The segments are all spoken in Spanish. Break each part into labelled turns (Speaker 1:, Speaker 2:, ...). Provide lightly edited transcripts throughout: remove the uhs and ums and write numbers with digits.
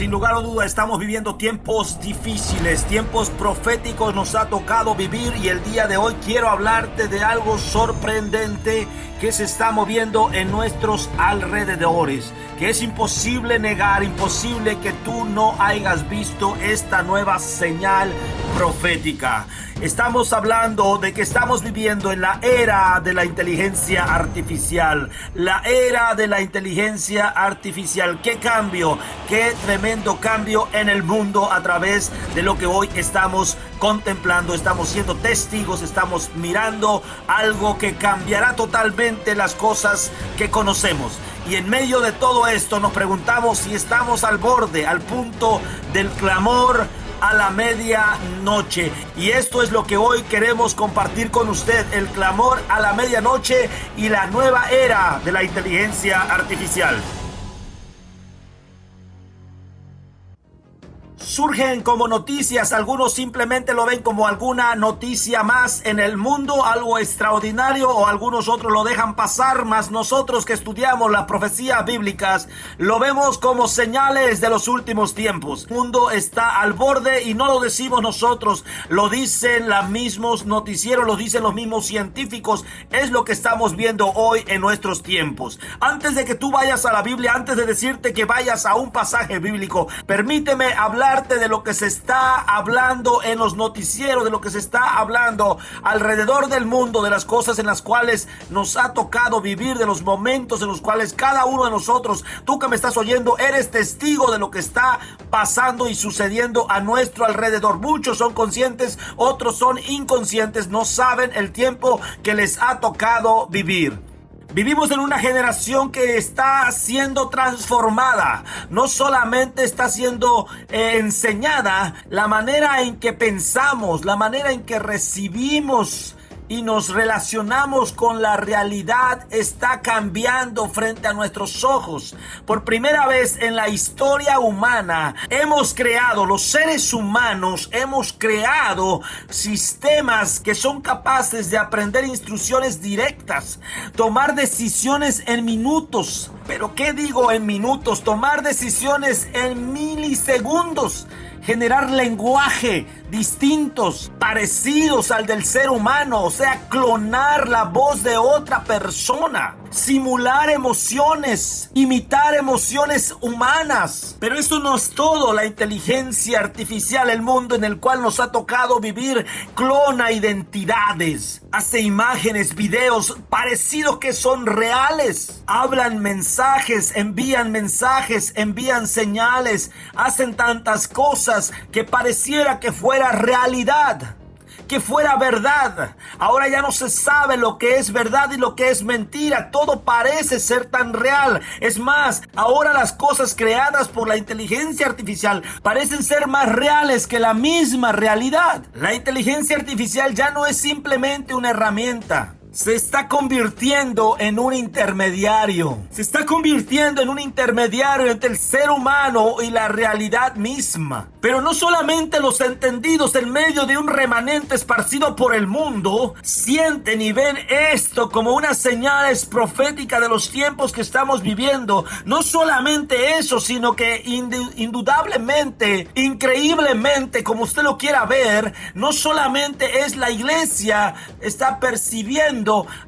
Speaker 1: Sin lugar a duda estamos viviendo tiempos difíciles, tiempos proféticos nos ha tocado vivir y el día de hoy quiero hablarte de algo sorprendente que se está moviendo en nuestros alrededores, que es imposible negar, imposible que tú no hayas visto esta nueva señal profética. Estamos hablando de que estamos viviendo en la era de la inteligencia artificial. La era de la inteligencia artificial. ¡Qué cambio! ¡Qué tremendo cambio en el mundo a través de lo que hoy estamos contemplando! Estamos siendo testigos, estamos mirando algo que cambiará totalmente las cosas que conocemos. Y en medio de todo esto nos preguntamos si estamos al borde, al punto del clamor a la medianoche. Y esto es lo que hoy queremos compartir con usted, el clamor a la medianoche y la nueva era de la inteligencia artificial. Surgen como noticias, algunos simplemente lo ven como alguna noticia más en el mundo, algo extraordinario, o algunos otros lo dejan pasar, mas nosotros que estudiamos las profecías bíblicas lo vemos como señales de los últimos tiempos. El mundo está al borde y no lo decimos nosotros, lo dicen los mismos noticieros, lo dicen los mismos científicos, es lo que estamos viendo hoy en nuestros tiempos. Antes de que tú vayas a la Biblia, antes de decirte que vayas a un pasaje bíblico, permíteme hablar de lo que se está hablando en los noticieros, de lo que se está hablando alrededor del mundo, de las cosas en las cuales nos ha tocado vivir, de los momentos en los cuales cada uno de nosotros, tú que me estás oyendo, eres testigo de lo que está pasando y sucediendo a nuestro alrededor. Muchos son conscientes, otros son inconscientes, no saben el tiempo que les ha tocado vivir. Vivimos en una generación que está siendo transformada, no solamente está siendo enseñada, la manera en que pensamos, la manera en que recibimos y nos relacionamos con la realidad está cambiando frente a nuestros ojos. Por primera vez en la historia humana los seres humanos hemos creado sistemas que son capaces de aprender instrucciones directas, tomar decisiones en minutos. ¿Pero qué digo en minutos? Tomar decisiones en milisegundos. Generar lenguaje distintos, parecidos al del ser humano, o sea, clonar la voz de otra persona, simular emociones, imitar emociones humanas. Pero eso no es todo. La inteligencia artificial, el mundo en el cual nos ha tocado vivir, clona identidades, hace imágenes, videos parecidos que son reales, hablan mensajes, envían señales, hacen tantas cosas que pareciera que fuera realidad, que fuera verdad. Ahora ya no se sabe lo que es verdad y lo que es mentira. Todo parece ser tan real. Es más, ahora las cosas creadas por la inteligencia artificial parecen ser más reales que la misma realidad. La inteligencia artificial ya no es simplemente una herramienta. Se está convirtiendo en un intermediario. Se está convirtiendo en un intermediario entre el ser humano y la realidad misma. Pero no solamente los entendidos en medio de un remanente esparcido por el mundo sienten y ven esto como una señal profética de los tiempos que estamos viviendo. No solamente eso, sino que indudablemente, increíblemente, como usted lo quiera ver, no solamente es la iglesia está percibiendo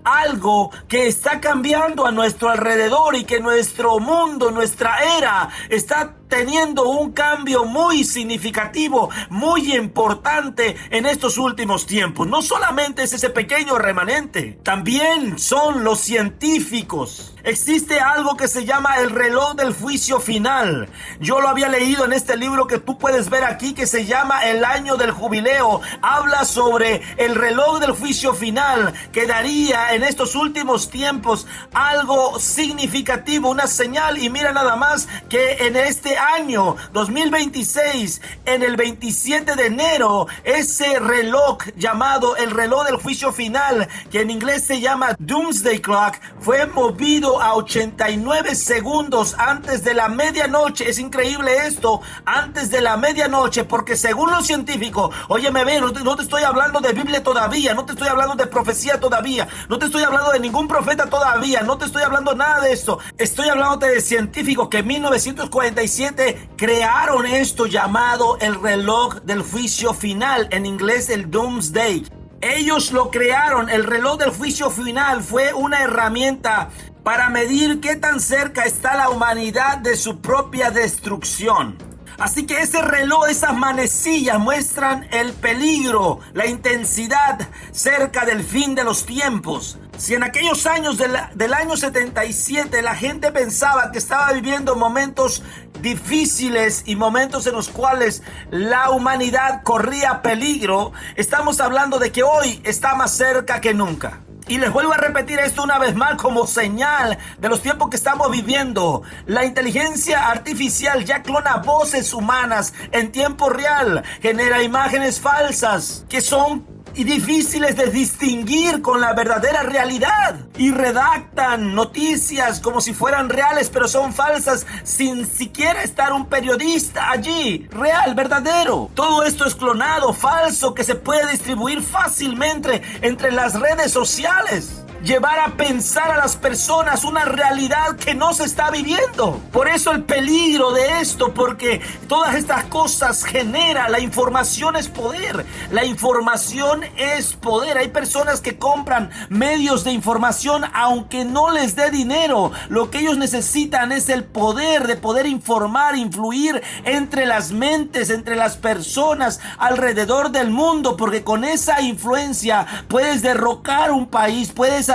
Speaker 1: algo que está cambiando a nuestro alrededor y que nuestro mundo, nuestra era, está teniendo un cambio muy significativo, muy importante en estos últimos tiempos. No solamente es ese pequeño remanente, también son los científicos. Existe algo que se llama el reloj del juicio final. Yo lo había leído en este libro que tú puedes ver aquí, que se llama El año del jubileo. Habla sobre el reloj del juicio final que daría en estos últimos tiempos algo significativo, una señal. Y mira nada más que en este año 2026, en el 27 de enero, ese reloj llamado el reloj del juicio final, que en inglés se llama Doomsday Clock, fue movido debido a 89 segundos antes de la medianoche. Es increíble esto, antes de la medianoche, porque según los científicos, óyeme bien, no te estoy hablando de Biblia todavía, no te estoy hablando de profecía todavía, no te estoy hablando de ningún profeta todavía, no te estoy hablando nada de esto. Estoy hablando de científicos que en 1947 crearon esto llamado el reloj del juicio final, en inglés el Doomsday. Ellos lo crearon. El reloj del juicio final fue una herramienta para medir qué tan cerca está la humanidad de su propia destrucción. Así que ese reloj, esas manecillas muestran el peligro, la intensidad cerca del fin de los tiempos. Si en aquellos años del año 77 la gente pensaba que estaba viviendo momentos difíciles y momentos en los cuales la humanidad corría peligro, estamos hablando de que hoy está más cerca que nunca. Y les vuelvo a repetir esto una vez más como señal de los tiempos que estamos viviendo. La inteligencia artificial ya clona voces humanas en tiempo real, genera imágenes falsas que son difíciles de distinguir con la verdadera realidad, y redactan noticias como si fueran reales, pero son falsas sin siquiera estar un periodista allí, real, verdadero. Todo esto es clonado, falso, que se puede distribuir fácilmente entre las redes sociales. Llevar a pensar a las personas una realidad que no se está viviendo. Por eso el peligro de esto, porque todas estas cosas generan, la información es poder. La información es poder. Hay personas que compran medios de información aunque no les dé dinero. Lo que ellos necesitan es el poder de poder informar, influir entre las mentes, entre las personas alrededor del mundo, porque con esa influencia puedes derrocar un país, puedes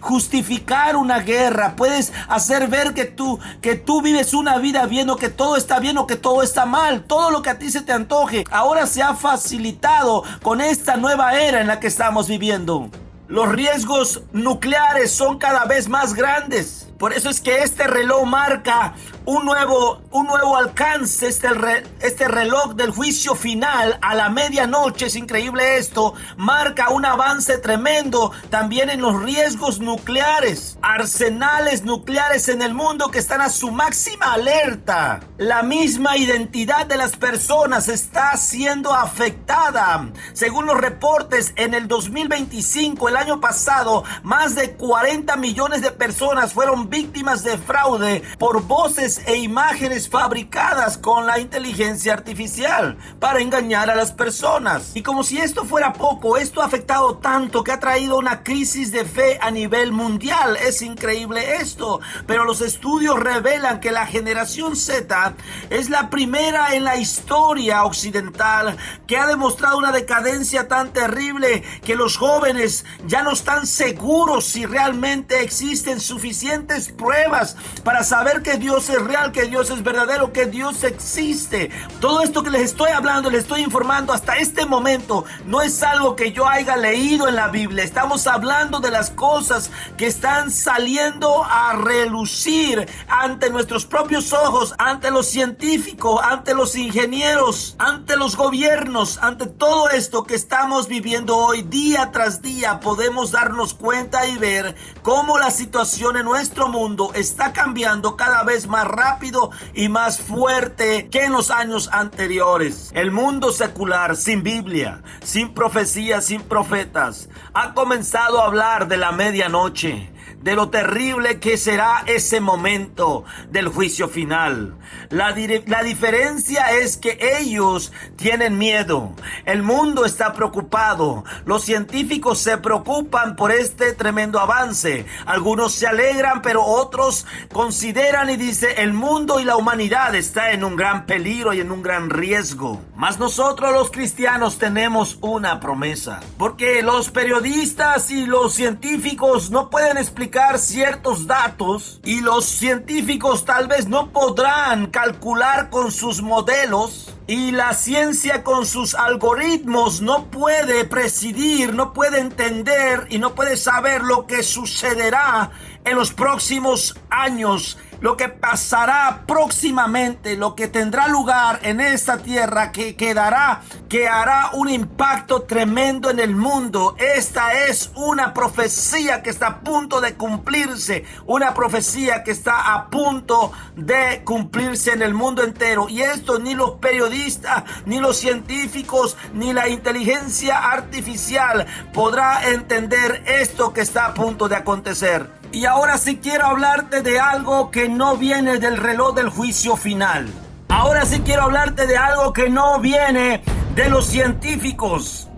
Speaker 1: justificar una guerra, puedes hacer ver que tú vives una vida bien, o que todo está bien o que todo está mal, todo lo que a ti se te antoje. Ahora se ha facilitado con esta nueva era en la que estamos viviendo. Los riesgos nucleares son cada vez más grandes. Por eso es que este reloj marca un nuevo alcance. Este reloj del juicio final a la medianoche, es increíble esto, marca un avance tremendo también en los riesgos nucleares. Arsenales nucleares en el mundo que están a su máxima alerta. La misma identidad de las personas está siendo afectada. Según los reportes, en el 2025, el año pasado, más de 40 millones de personas fueron víctimas de fraude por voces e imágenes fabricadas con la inteligencia artificial para engañar a las personas. Y como si esto fuera poco, esto ha afectado tanto que ha traído una crisis de fe a nivel mundial. Es increíble esto, pero los estudios revelan que la generación Z es la primera en la historia occidental que ha demostrado una decadencia tan terrible que los jóvenes ya no están seguros si realmente existen suficientes pruebas para saber que Dios es real, que Dios es verdadero, que Dios existe. Todo esto que les estoy hablando, les estoy informando hasta este momento, no es algo que yo haya leído en la Biblia. Estamos hablando de las cosas que están saliendo a relucir ante nuestros propios ojos, ante los científicos, ante los ingenieros, ante los gobiernos, ante todo esto que estamos viviendo hoy. Día tras día podemos darnos cuenta y ver cómo la situación en nuestro mundo está cambiando cada vez más rápido y más fuerte que en los años anteriores. El mundo secular, sin Biblia, sin profecía, sin profetas, ha comenzado a hablar de la medianoche, de lo terrible que será ese momento del juicio final. La diferencia es que ellos tienen miedo. El mundo está preocupado. Los científicos se preocupan por este tremendo avance. Algunos se alegran, pero otros consideran y dicen: el mundo y la humanidad está en un gran peligro y en un gran riesgo. Mas nosotros los cristianos tenemos una promesa, porque los periodistas y los científicos no pueden explicar ciertos datos, y los científicos tal vez no podrán calcular con sus modelos, y la ciencia con sus algoritmos no puede presidir, no puede entender y no puede saber lo que sucederá en los próximos años, lo que pasará próximamente, lo que tendrá lugar en esta tierra que hará un impacto tremendo en el mundo. Esta es una profecía que está a punto de cumplirse, una profecía que está a punto de cumplirse en el mundo entero. Y esto ni los periodistas, ni los científicos, ni la inteligencia artificial podrá entender esto que está a punto de acontecer. Y ahora sí quiero hablarte de algo que no viene del reloj del juicio final. Ahora sí quiero hablarte de algo que no viene de los científicos.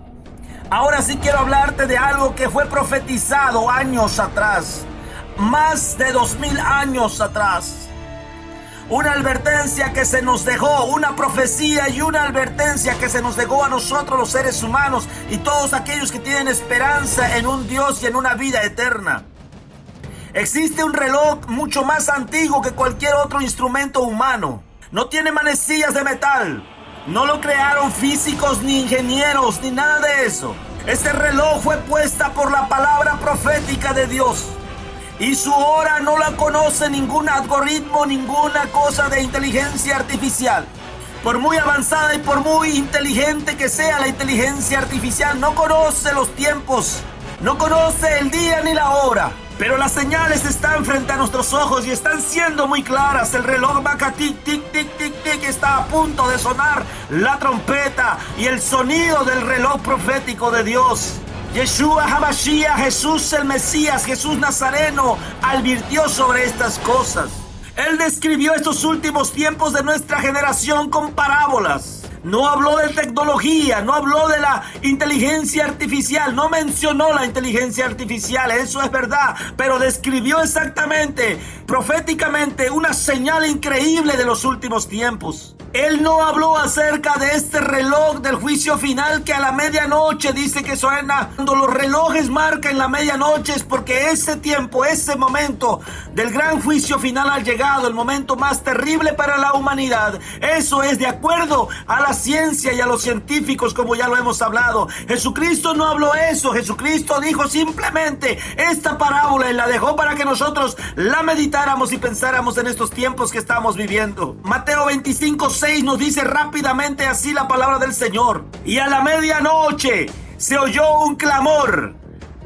Speaker 1: Ahora sí quiero hablarte de algo que fue profetizado años atrás. Más de 2000 años atrás. Una advertencia que se nos dejó, una profecía y una advertencia que se nos dejó a nosotros los seres humanos y todos aquellos que tienen esperanza en un Dios y en una vida eterna. Existe un reloj mucho más antiguo que cualquier otro instrumento humano. No tiene manecillas de metal. No lo crearon físicos ni ingenieros ni nada de eso. Este reloj fue puesta por la palabra profética de Dios. Y su hora no la conoce ningún algoritmo, ninguna cosa de inteligencia artificial. Por muy avanzada y por muy inteligente que sea la inteligencia artificial, no conoce los tiempos, no conoce el día ni la hora. Pero las señales están frente a nuestros ojos y están siendo muy claras. El reloj va a tic, tic, tic, tic, tic. Está a punto de sonar la trompeta y el sonido del reloj profético de Dios. Yeshua HaMashiach, Jesús el Mesías, Jesús Nazareno, advirtió sobre estas cosas. Él describió estos últimos tiempos de nuestra generación con parábolas. No habló de tecnología, no habló de la inteligencia artificial, no mencionó la inteligencia artificial, eso es verdad, pero describió exactamente, proféticamente, una señal increíble de los últimos tiempos. Él no habló acerca de este reloj del juicio final que a la medianoche dice que suena. Cuando los relojes marcan la medianoche es porque ese tiempo, ese momento del gran juicio final ha llegado, el momento más terrible para la humanidad. Eso es de acuerdo a la ciencia y a los científicos, como ya lo hemos hablado. Jesucristo no habló eso. Jesucristo dijo simplemente esta parábola y la dejó para que nosotros la meditáramos y pensáramos en estos tiempos que estamos viviendo. Mateo 25:6 nos dice rápidamente así la palabra del Señor. Y a la medianoche se oyó un clamor: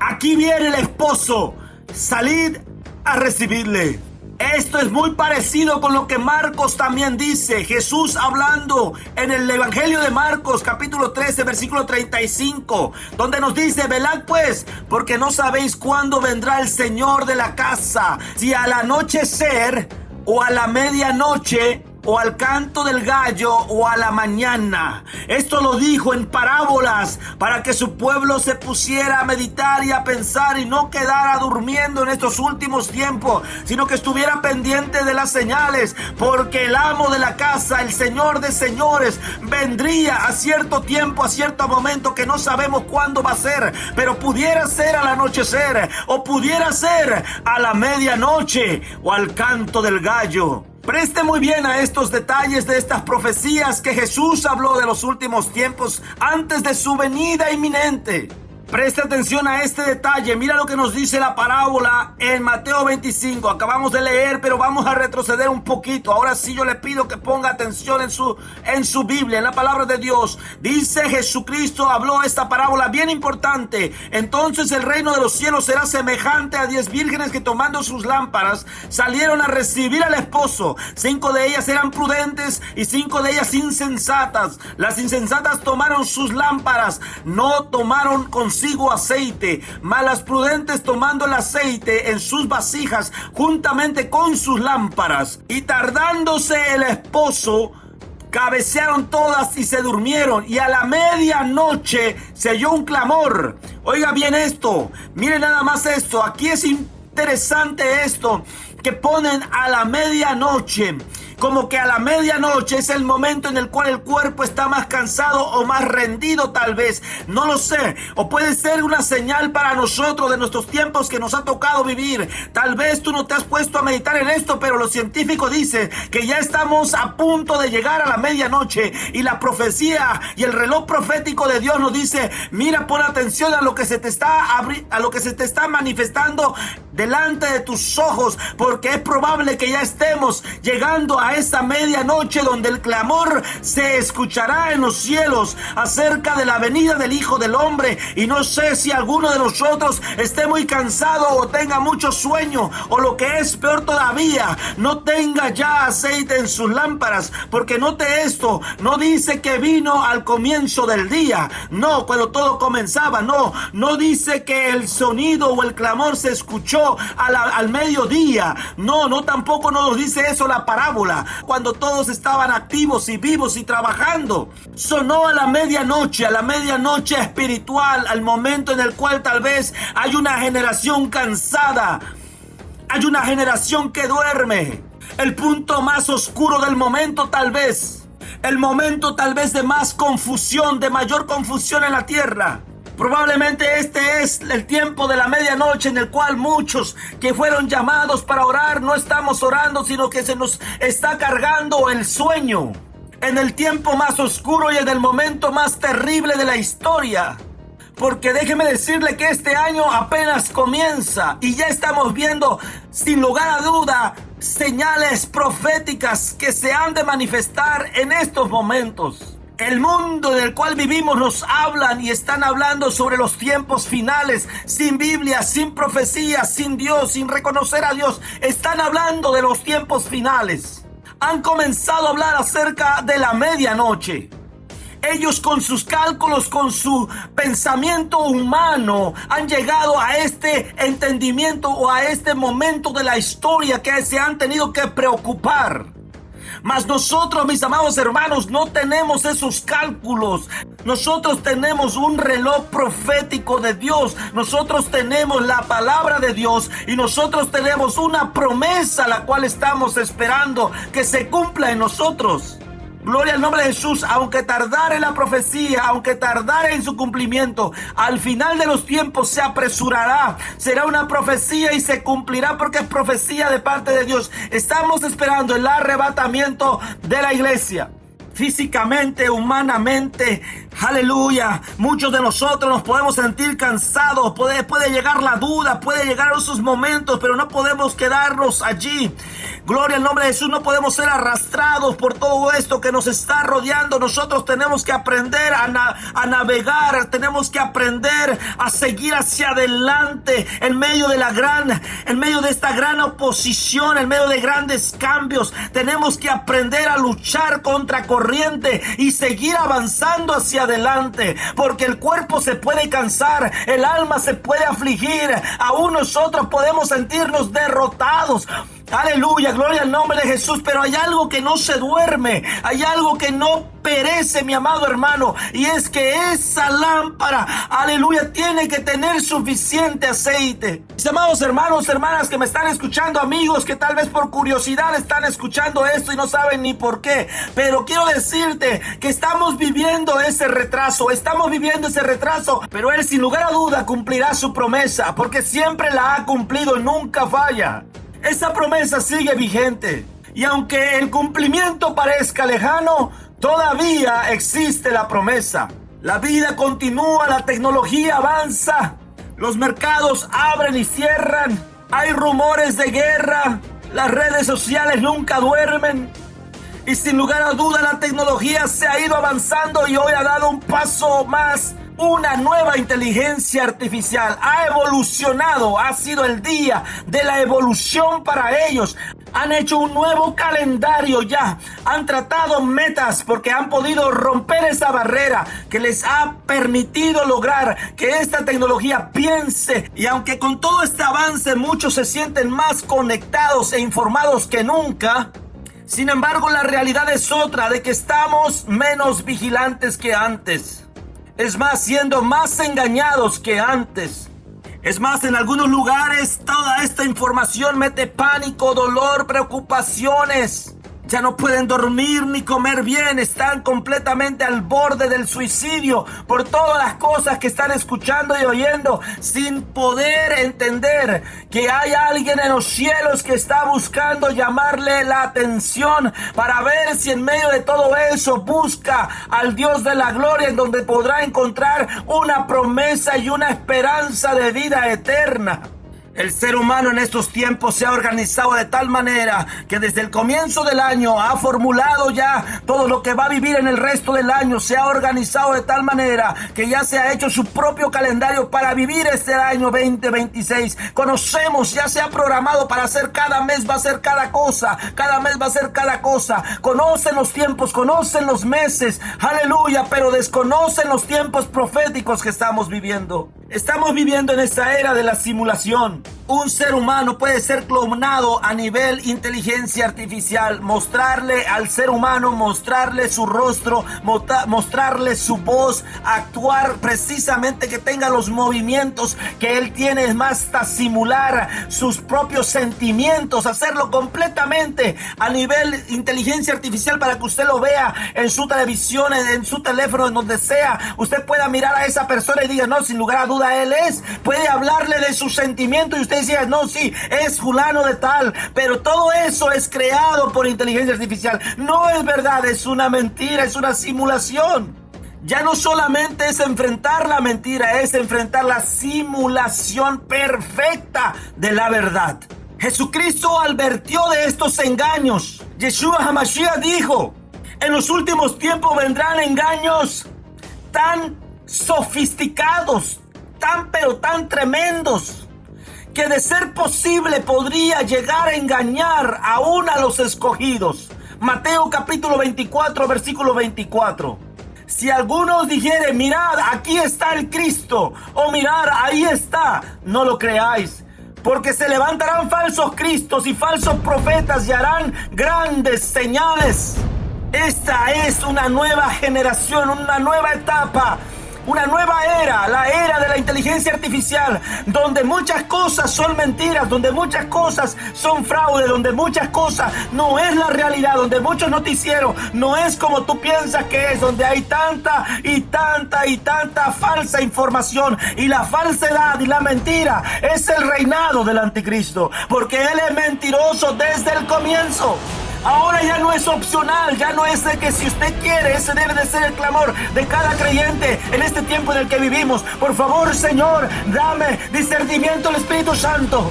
Speaker 1: aquí viene el esposo, salid a recibirle. Esto es muy parecido con lo que Marcos también dice. Jesús hablando en el Evangelio de Marcos, capítulo 13, versículo 35, donde nos dice: velad pues, porque no sabéis cuándo vendrá el Señor de la casa, si al anochecer o a la medianoche, o al canto del gallo, o a la mañana. Esto lo dijo en parábolas para que su pueblo se pusiera a meditar y a pensar y no quedara durmiendo en estos últimos tiempos, sino que estuviera pendiente de las señales, porque el amo de la casa, el Señor de señores, vendría a cierto tiempo, a cierto momento que no sabemos cuándo va a ser, pero pudiera ser al anochecer, o pudiera ser a la medianoche, o al canto del gallo. Preste muy bien a estos detalles de estas profecías que Jesús habló de los últimos tiempos antes de su venida inminente. Preste atención a este detalle. Mira lo que nos dice la parábola en Mateo 25. Acabamos de leer, pero vamos a retroceder un poquito. Ahora sí yo le pido que ponga atención en su Biblia, en la palabra de Dios. Dice: Jesucristo habló esta parábola bien importante. Entonces el reino de los cielos será semejante a 10 vírgenes que, tomando sus lámparas, salieron a recibir al esposo. 5 de ellas eran prudentes y 5 de ellas insensatas. Las insensatas tomaron sus lámparas, no tomaron consigo aceite, mas las prudentes, tomando el aceite en sus vasijas juntamente con sus lámparas. Y tardándose el esposo, cabecearon todas y se durmieron. Y a la medianoche se oyó un clamor. Oiga bien esto, mire nada más esto. Aquí es interesante esto que ponen a la medianoche. Como que a la medianoche es el momento en el cual el cuerpo está más cansado o más rendido, tal vez. No lo sé. O puede ser una señal para nosotros de nuestros tiempos que nos ha tocado vivir. Tal vez tú no te has puesto a meditar en esto, pero los científicos dicen que ya estamos a punto de llegar a la medianoche. Y la profecía y el reloj profético de Dios nos dice: mira, pon atención a lo que se te está manifestando delante de tus ojos, porque es probable que ya estemos llegando a esa medianoche donde el clamor se escuchará en los cielos acerca de la venida del Hijo del Hombre. Y no sé si alguno de nosotros esté muy cansado o tenga mucho sueño, o lo que es peor todavía, no tenga ya aceite en sus lámparas, porque note esto, no dice que vino al comienzo del día, no, cuando todo comenzaba, no dice que el sonido o el clamor se escuchó al mediodía, no, tampoco nos dice eso la parábola, cuando todos estaban activos y vivos y trabajando. Sonó a la medianoche espiritual, al momento en el cual tal vez hay una generación cansada, hay una generación que duerme, el punto más oscuro del momento tal vez, el momento tal vez de más confusión, de mayor confusión en la tierra. Probablemente este es el tiempo de la medianoche en el cual muchos que fueron llamados para orar no estamos orando, sino que se nos está cargando el sueño. En el tiempo más oscuro y en el momento más terrible de la historia. Porque déjeme decirle que este año apenas comienza y ya estamos viendo, sin lugar a duda, señales proféticas que se han de manifestar en estos momentos. El mundo en el cual vivimos nos hablan y están hablando sobre los tiempos finales, sin Biblia, sin profecía, sin Dios, sin reconocer a Dios. Están hablando de los tiempos finales. Han comenzado a hablar acerca de la medianoche. Ellos con sus cálculos, con su pensamiento humano, han llegado a este entendimiento o a este momento de la historia que se han tenido que preocupar. Mas nosotros, mis amados hermanos, no tenemos esos cálculos. Nosotros tenemos un reloj profético de Dios. Nosotros tenemos la palabra de Dios y nosotros tenemos una promesa la cual estamos esperando que se cumpla en nosotros. Gloria al nombre de Jesús. Aunque tardare la profecía, aunque tardare en su cumplimiento, al final de los tiempos se apresurará. Será una profecía y se cumplirá porque es profecía de parte de Dios. Estamos esperando el arrebatamiento de la iglesia. Físicamente, humanamente, aleluya, muchos de nosotros nos podemos sentir cansados, puede llegar la duda, puede llegar esos momentos, pero no podemos quedarnos allí. Gloria al nombre de Jesús, no podemos ser arrastrados por todo esto que nos está rodeando. Nosotros tenemos que aprender a navegar, tenemos que aprender a seguir hacia adelante en medio de esta gran oposición, en medio de grandes cambios. Tenemos que aprender a luchar contra corriente y seguir avanzando hacia adelante, porque el cuerpo se puede cansar, el alma se puede afligir, aún nosotros podemos sentirnos derrotados. Aleluya, gloria al nombre de Jesús, pero hay algo que no se duerme, hay algo que no perece, mi amado hermano, y es que esa lámpara, aleluya, tiene que tener suficiente aceite. Mis amados hermanos, hermanas que me están escuchando, amigos que tal vez por curiosidad están escuchando esto y no saben ni por qué, pero quiero decirte que estamos viviendo ese retraso, pero Él sin lugar a duda cumplirá su promesa, porque siempre la ha cumplido y nunca falla. Esa promesa sigue vigente. Y aunque el cumplimiento parezca lejano, todavía existe la promesa. La vida continúa, la tecnología avanza, los mercados abren y cierran, hay rumores de guerra, las redes sociales nunca duermen. Y sin lugar a duda la tecnología se ha ido avanzando y hoy ha dado un paso más. Una nueva inteligencia artificial ha evolucionado, ha sido el día de la evolución para ellos. Han hecho un nuevo calendario ya, han tratado metas porque han podido romper esa barrera que les ha permitido lograr que esta tecnología piense. Y aunque con todo este avance muchos se sienten más conectados e informados que nunca, sin embargo la realidad es otra, de que estamos menos vigilantes que antes. Es más, siendo más engañados que antes. Es más, en algunos lugares toda esta información mete pánico, dolor, preocupaciones. Ya no pueden dormir ni comer bien, están completamente al borde del suicidio por todas las cosas que están escuchando y oyendo, sin poder entender que hay alguien en los cielos que está buscando llamarle la atención para ver si en medio de todo eso busca al Dios de la gloria, en donde podrá encontrar una promesa y una esperanza de vida eterna. El ser humano en estos tiempos se ha organizado de tal manera que desde el comienzo del año ha formulado ya todo lo que va a vivir en el resto del año. Se ha organizado de tal manera que ya se ha hecho su propio calendario para vivir este año 2026. Conocemos, ya se ha programado para hacer cada mes, va a ser cada cosa, cada mes va a ser cada cosa. Conocen los tiempos, conocen los meses, aleluya, pero desconocen los tiempos proféticos que estamos viviendo. Estamos viviendo en esta era de la simulación. Un ser humano puede ser clonado a nivel inteligencia artificial, mostrarle al ser humano, mostrarle su rostro, mostrarle su voz, actuar precisamente que tenga los movimientos que él tiene, es más, hasta simular sus propios sentimientos, hacerlo completamente a nivel inteligencia artificial para que usted lo vea en su televisión, en su teléfono, en donde sea. Usted pueda mirar a esa persona y diga, no, sin lugar a duda él es. Puede hablarle de sus sentimientos y usted decía, no, sí, es fulano de tal, pero todo eso es creado por inteligencia artificial. No es verdad, es una mentira, es una simulación. Ya no solamente es enfrentar la mentira, es enfrentar la simulación perfecta de la verdad. Jesucristo advirtió de estos engaños. Yeshua HaMashiach dijo, en los últimos tiempos vendrán engaños tan sofisticados, pero tan tremendos, que de ser posible podría llegar a engañar aún a los escogidos. Mateo capítulo 24, versículo 24. Si algunos dijeren, mirad, aquí está el Cristo, o mirad, ahí está, no lo creáis, porque se levantarán falsos cristos y falsos profetas y harán grandes señales. Esta es una nueva generación, una nueva etapa, una nueva era, la era de la inteligencia artificial, donde muchas cosas son mentiras, donde muchas cosas son fraude, donde muchas cosas no es la realidad, donde muchos noticieros no es como tú piensas que es, donde hay tanta y tanta falsa información, y la falsedad y la mentira es el reinado del anticristo, porque él es mentiroso desde el comienzo. Ahora ya no es opcional, ya no es de que si usted quiere, ese debe de ser el clamor de cada creyente en este tiempo en el que vivimos. Por favor, Señor, dame discernimiento del Espíritu Santo.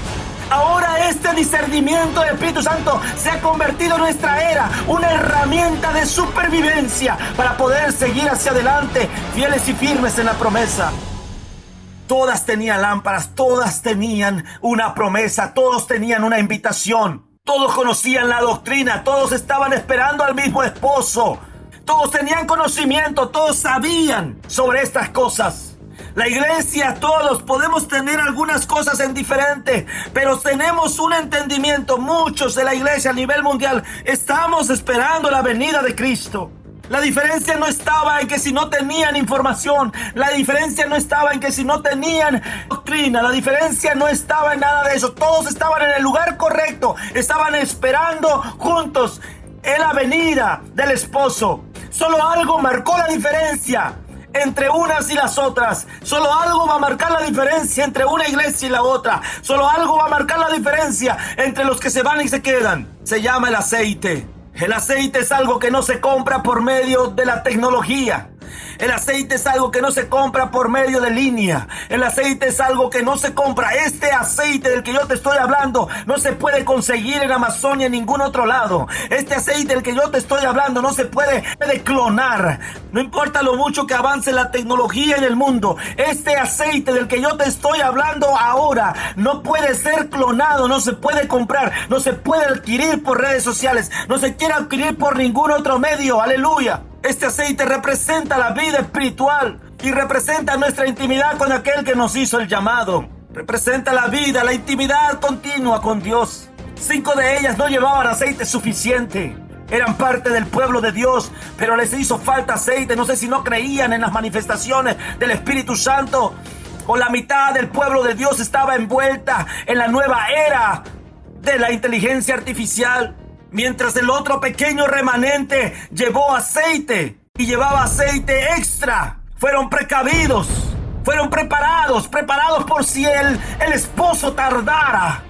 Speaker 1: Ahora este discernimiento del Espíritu Santo se ha convertido en nuestra era, una herramienta de supervivencia para poder seguir hacia adelante, fieles y firmes en la promesa. Todas tenían lámparas, todas tenían una promesa, todos tenían una invitación. Todos conocían la doctrina, todos estaban esperando al mismo esposo. Todos tenían conocimiento, todos sabían sobre estas cosas. La iglesia, todos podemos tener algunas cosas en diferente, pero tenemos un entendimiento. Muchos de la iglesia a nivel mundial estamos esperando la venida de Cristo. La diferencia no estaba en que si no tenían información, la diferencia no estaba en que si no tenían doctrina, la diferencia no estaba en nada de eso. Todos estaban en el lugar correcto, estaban esperando juntos en la venida del esposo. Solo algo marcó la diferencia entre unas y las otras. Solo algo va a marcar la diferencia entre una iglesia y la otra. Solo algo va a marcar la diferencia entre los que se van y se quedan. Se llama el aceite. El aceite es algo que no se compra por medio de la tecnología. El aceite es algo que no se compra por medio de línea. El aceite es algo que no se compra. Este aceite del que yo te estoy hablando no se puede conseguir en Amazon ni en ningún otro lado. Este aceite del que yo te estoy hablando no se puede clonar. No importa lo mucho que avance la tecnología en el mundo. Este aceite del que yo te estoy hablando ahora no puede ser clonado, no se puede comprar, no se puede adquirir por redes sociales, no se quiere adquirir por ningún otro medio. Aleluya. Este aceite representa la vida espiritual y representa nuestra intimidad con aquel que nos hizo el llamado. Representa la vida, la intimidad continua con Dios. 5 de ellas no llevaban aceite suficiente. Eran parte del pueblo de Dios, pero les hizo falta aceite. No sé si no creían en las manifestaciones del Espíritu Santo, o la mitad del pueblo de Dios estaba envuelta en la nueva era de la inteligencia artificial. mientras el otro pequeño remanente llevó aceite y llevaba aceite extra. Fueron precavidos, fueron preparados por si el esposo tardara.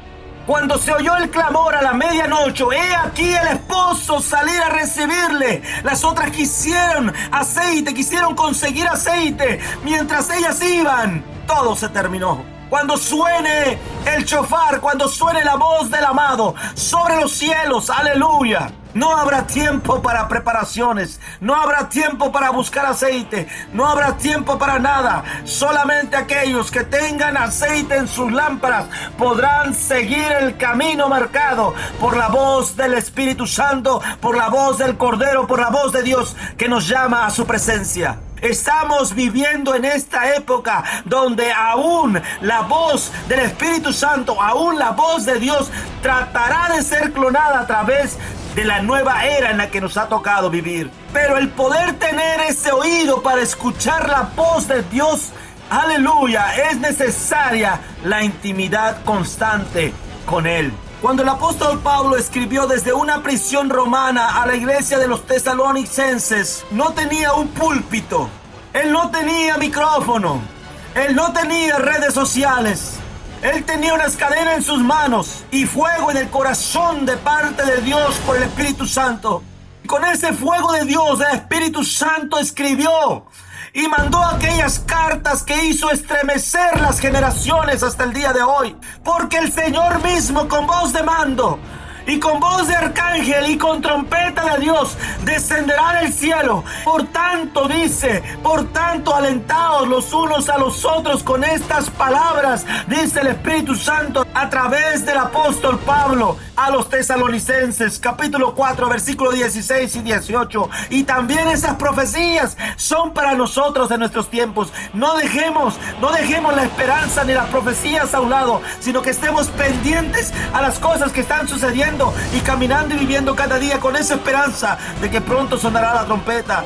Speaker 1: Cuando se oyó el clamor a la medianoche, he aquí el esposo salir a recibirle. Las otras quisieron aceite, quisieron conseguir aceite. Mientras ellas iban, todo se terminó. Cuando suene el shofar, cuando suene la voz del amado sobre los cielos, aleluya. No habrá tiempo para preparaciones, no habrá tiempo para buscar aceite, no habrá tiempo para nada. Solamente aquellos que tengan aceite en sus lámparas podrán seguir el camino marcado por la voz del Espíritu Santo, por la voz del Cordero, por la voz de Dios que nos llama a su presencia. Estamos viviendo en esta época donde aún la voz del Espíritu Santo, aún la voz de Dios tratará de ser clonada a través de la nueva era en la que nos ha tocado vivir. Pero el poder tener ese oído para escuchar la voz de Dios, aleluya, es necesaria la intimidad constante con Él. Cuando el apóstol Pablo escribió desde una prisión romana a la iglesia de los tesalonicenses, no tenía un púlpito, él no tenía micrófono, él no tenía redes sociales. Él tenía unas cadenas en sus manos y fuego en el corazón de parte de Dios por el Espíritu Santo. Y con ese fuego de Dios, el Espíritu Santo escribió y mandó aquellas cartas que hizo estremecer las generaciones hasta el día de hoy. Porque el Señor mismo, con voz de mando y con voz de arcángel y con trompeta de Dios, descenderá del cielo. Por tanto, dice, por tanto, alentaos los unos a los otros con estas palabras, dice el Espíritu Santo a través del apóstol Pablo a los tesalonicenses, capítulo 4, versículos 16 y 18. Y también esas profecías son para nosotros en nuestros tiempos. No dejemos la esperanza ni las profecías a un lado, sino que estemos pendientes a las cosas que están sucediendo y caminando y viviendo cada día con esa esperanza de que pronto sonará la trompeta.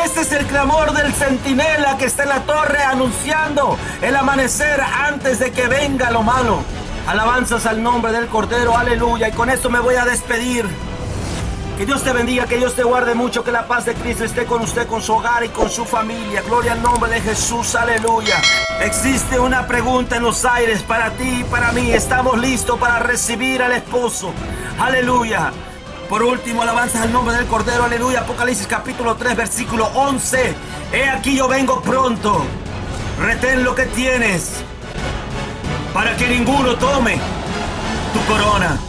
Speaker 1: Este es el clamor del centinela que está en la torre anunciando el amanecer antes de que venga lo malo. Alabanzas al nombre del Cordero, aleluya. Y con esto me voy a despedir. Que Dios te bendiga, que Dios te guarde mucho, que la paz de Cristo esté con usted, con su hogar y con su familia. Gloria al nombre de Jesús, aleluya. Existe una pregunta en los aires para ti y para mí. ¿Estamos listos para recibir al esposo? Aleluya. Por último, alabanzas al nombre del Cordero, aleluya. Apocalipsis capítulo 3, versículo 11. He aquí yo vengo pronto. Retén lo que tienes, para que ninguno tome tu corona.